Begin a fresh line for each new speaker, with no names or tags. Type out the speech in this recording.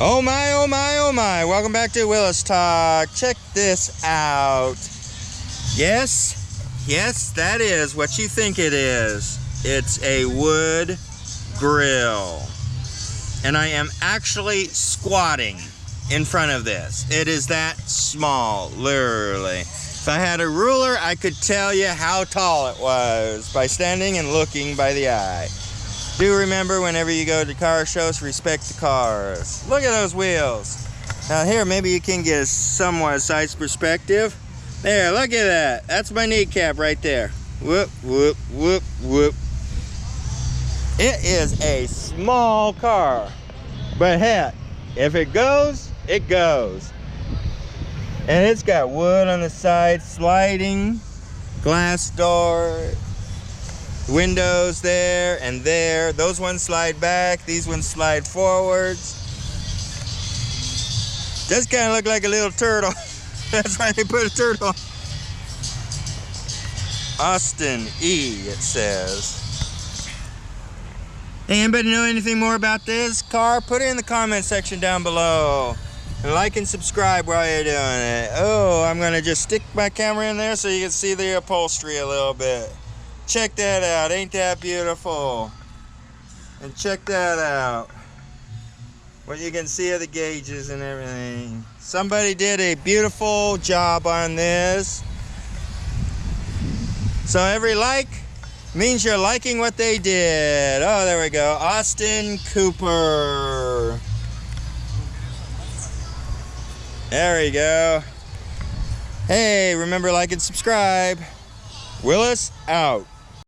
Oh my, oh my, oh my. Welcome back to Willis Talk. Check this out. Yes, that is what you think it is. It's a wood grill. And I am actually squatting in front of this. It is that small, literally. If I had a ruler, I could tell you how tall it was by standing and looking by the eye. Do remember, whenever you go to car shows, respect the cars. Look at those wheels. Now here, maybe you can get a somewhat size perspective. There, look at that. That's my kneecap right there. Whoop, whoop, whoop, whoop. It is a small car, but heck, if it goes, it goes. And it's got wood on the side, sliding, glass door, windows there and there. Those ones slide back, these ones slide forwards. Does kind of look like a little turtle. That's why they put a turtle. Austin E, it says. Hey, anybody know anything more about this car? Put it in the comment section down below. And like and subscribe while you're doing it. Oh, I'm gonna just stick my camera in there so you can see the upholstery a little bit. Check that out, ain't that beautiful? And check that out. What you can see of the gauges and everything. Somebody did a beautiful job on this. So every like means you're liking what they did. Oh, there we go. Austin Cooper. There we go. Hey, remember, like and subscribe. Willis out.